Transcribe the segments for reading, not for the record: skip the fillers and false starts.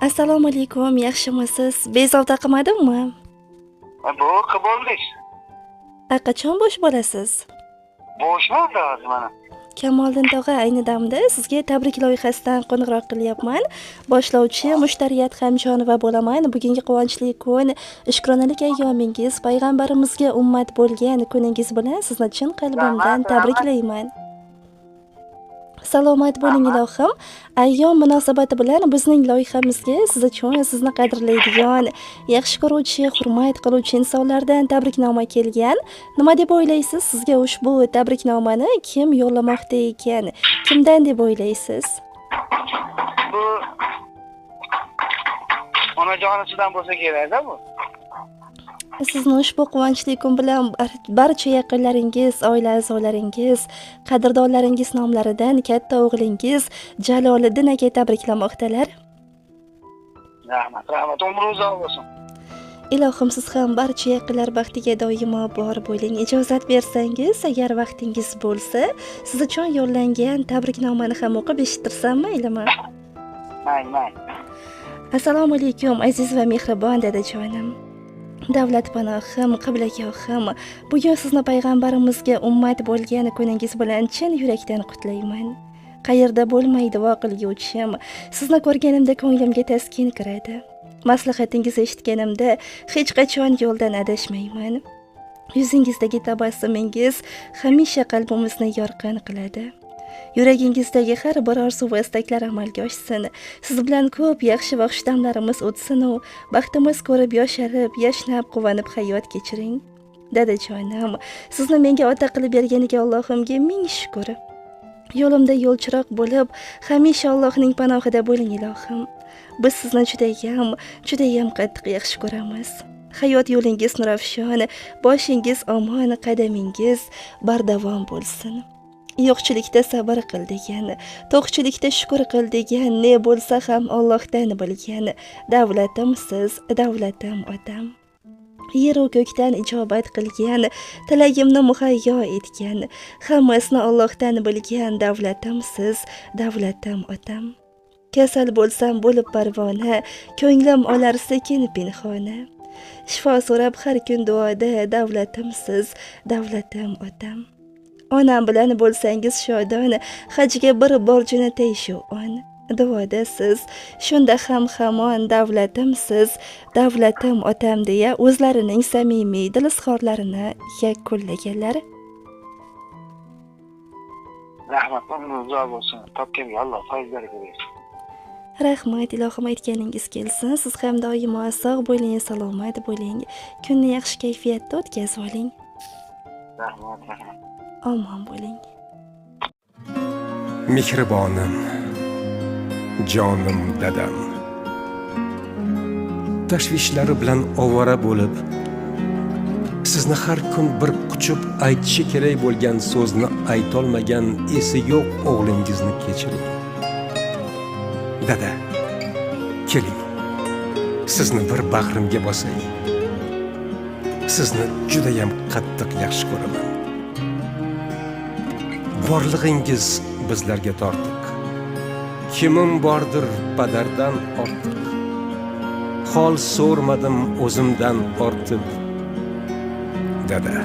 Assalomu alaykum, yaxshimisiz? Bezovta qilmadimmi? Bu qildik. Qachon bo'sh bo'lasiz? Bo'shmi hozir mana? Kamoliddin tog'a, ayni damda sizga tabrik loyihasidan qo'ng'iroq qilyapman. Boshlovchi mushtariyat hamjonova bo'laman. Bugungi quvonchli kun, shukronalik ayyomingiz, payg'ambarimizga ummat bo'lgan kuningiz bilan sizni chin qalbimdan tabriklayman. Salomat bo'ling ilohim. Ayyom munosabati bilan bizning loyihamizga siz uchun sizni qadrlaydigan, yaxshi ko'ruvchi, hurmat qiluvchi insonlardan tabriknoma kelgan. Nima deb o'ylaysiz? Sizga ushbu tabriknomani kim yo'llamoqda ekan? Kimdan deb o'ylaysiz? Bu onajonisidan bo'lsa kerak-da bu. Sizni ushbu quvonchli kun bilan barcha yaqinlaringiz, oila a'zolaringiz, qadrdonlaringiz nomlaridan katta o'g'lingiz Jaloliddin aka tabriklamoqdalar. Rahmat, umri uzoq bo'lsin. Ilohim siz ham barcha yaqinlar baxtiga doimo bor bo'ling. Ijozat bersangiz, agar vaqtingiz bo'lsa, siz uchun yo'llangan tabriknomani ham o'qib eshittirsam maylimi? Mayli. Assalomu alaykum, aziz va mehribon dadajonim. Davlat panohim, qiblagohim, bugun sizni payg'ambarimizga ummat bo'lgan kuningiz bilan chin yurakdan qutlayman. Qayerda bo'lmay duo qilguvchim, sizni ko'rganimda ko'nglimga taskin kiradi. Maslahatingizni eshitganimda hech qachon yo'ldan adashmayman. Yuzingizdagi tabassumingiz hamisha qalbimizni yorqin qiladi. Yuragingizdagi har bir orzu va istaklar amalga oshsin. Siz bilan ko'p yaxshi va xushdamlarimiz o'tsin u baxtimiz ko'rib yosharib, yashnab, quvonib hayot kechiring. Dadajonim, sizni menga ota qilib berganiga Allohimga ming shukr. Yo'limda yo'lchiroq bo'lib, hamisha Allohning panohida bo'ling ilohim. Biz sizni judayam qattiq yaxshi ko'ramiz. Hayot yo'lingiz nurafshon, boshingiz omon, qadamingiz bardavom bo'lsin. Yo'qchilikda sabr qil degan, to'qchilikda shukr qil degan, ne bo'lsa ham Allohdan bilgan. Davlatimsiz, davlatim otam. Yer va ko'kdan ijobat qilgan, tilagimni muhayyo etgan, hammasini Allohdan bilgan. Davlatimsiz, davlatim otam. Kasal bo'lsam bo'lib parvona, ko'nglim olar sekin pinhona. Shifo so'rab har kun duoda, davlatimsiz, davlatim otam. Onam bilan bo'lsangiz shodon, hajga bir borjini teyshu on. Duoda siz, shunda ham hamon davlatimsiz, davlatim otam deya o'zlarining samimiy dil izhorlarini yakunlaganlar. Rahmat, umri uzoq bo'lsin. Topganga Alloh foiz bersin. Rahmat, ilohim aytganingiz kelsin. Siz ham doimo sog' bo'ling, salomat bo'ling. Kunni yaxshi kayfiyatda o'tkazib oling. Rahmat. Omon bo'ling. Mehribonim, jonim dadam. Tashvishlari bilan ovora bo'lib, sizni har kun bir quchib aytishi kerak bo'lgan so'zni aytolmagan esi yo'q o'g'lingizni kechiring. Dada, keling, sizni bir bag'rimga bosay. Sizni judayam qattiq yaxshi ko'raman. Borlig'ingiz bizlarga tortiq. Kimim bordir padardan ortiq. Hol so'rmadim o'zimdan ortib. Dada,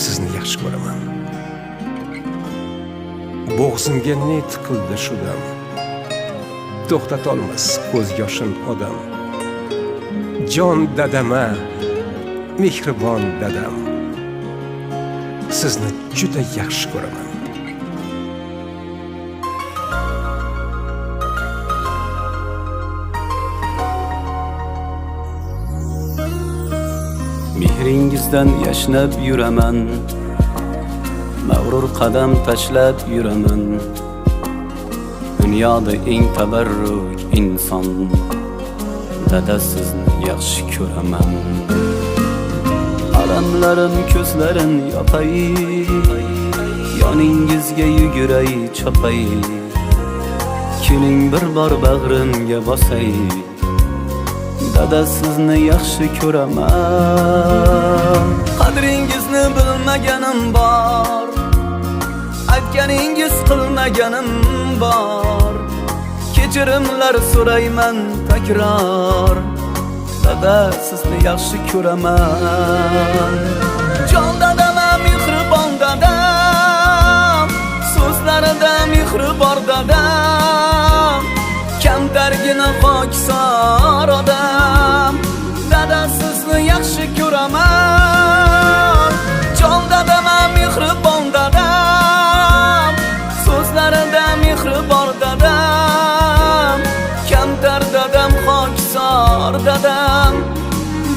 sizni yaxshi ko'raman. Bo'g'zimga ne tiqildi shu dam. To'xtatolmas ko'z yoshin odam. Jon dadama, mehribon dadam. Sizni juda yaxshi ko'raman. Mehringizdan yashnab yuraman, mag'rur qadam tashlab yuraman. Dunyoda eng tabarruk inson, dada sizni yaxshi ko'raman. Alamlarim ko'zlarin yopay, yoningizga yuguray chopay. Keling bir bor bag'rimga bosay, dada sizni yaxshi ko'raman. Qadringizni bilmaganim bor, aytganingiz qilmaganim bor. kechirimlar so'rayman takror. Dada sizni yaxshi ko'raman. Jon dadam, mehribon dadam, so'zlarida mehri bor dadam, kamtargina pokisor odam. Dada sizni yaxshi ko'raman. Jon dadam, mehribon dadam, so'zlarida mehri bor dadam, kamtar dadam, pokisor dadam.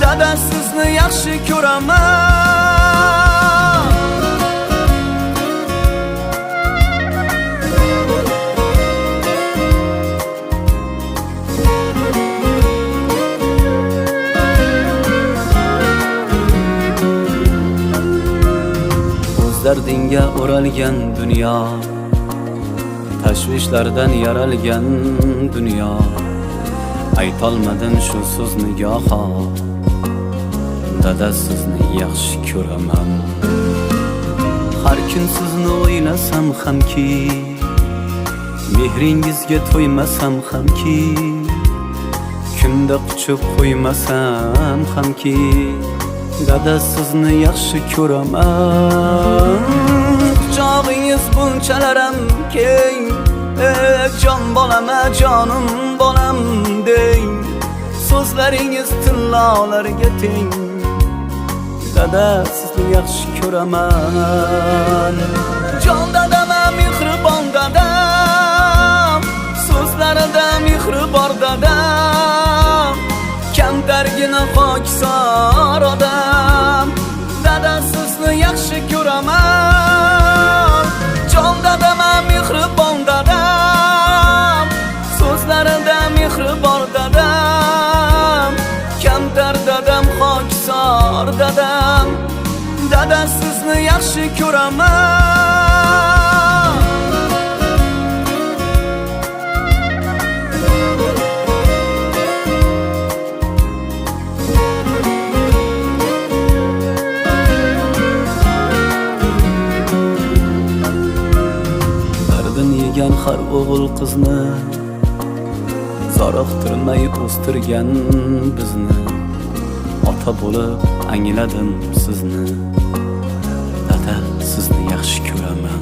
Dada sizni yaxshi ko'raman. Dardinga o'ralgan dunyo, tashvishlardan yaralgan dunyo. Aytolmadim shu so'zni goho, dada sizni yaxshi ko'raman. Har kun sizni o'ylasam hamki, mehringizga to'ymasam hamki, kunda quchib qo'ymasam hamki, dada sizni yaxshi ko'raman. Quchog'ingiz bunchalaram keng, jon bolam, jonim bolam deng. So'zlaringiz tillolarga teng, dada sizni yaxshi ko'raman. Jon dadam, mehribon dadam, so'zlarida mehri bor dadam, kamtargina pokisor odam. Dada sizni yaxshi ko'raman. Jon dadam, mehribon dadam, so'zlarida mehri bor dadam, kamtar dadam, pokisor dadam. Dada sizni yaxshi ko'raman. Har o'g'il qizni zoriqtirmay o'stirgan bizni, ota bo'lib angladim sizni, dada sizni yaxshi ko'raman.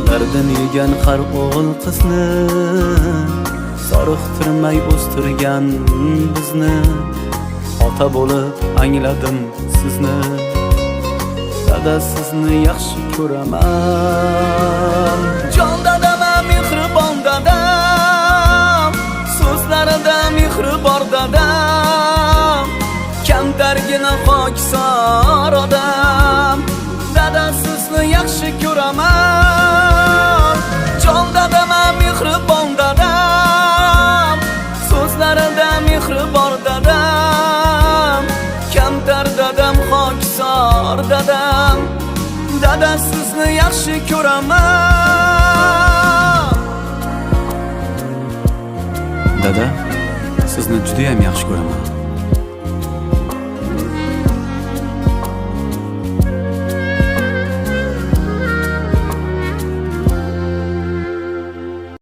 Dardin yegan har o'g'il qizni zoriqtirmay o'stirgan bizni, ota bo'lib angladim sizni, dada sizni yaxshi ko'raman. Jon dadam, mehribon dadam, so'zlarida mehri bor dadam, kamtargina pokisor odam. Dada sizni yaxshi ko'raman. Jon dadam, mehribon dadam, so'zlarida mehri bor dadam, kamtar dadam, pokisor dadam. Dada sizni yaxshi ko'raman. Dada sizni juda ham yaxshi ko'raman.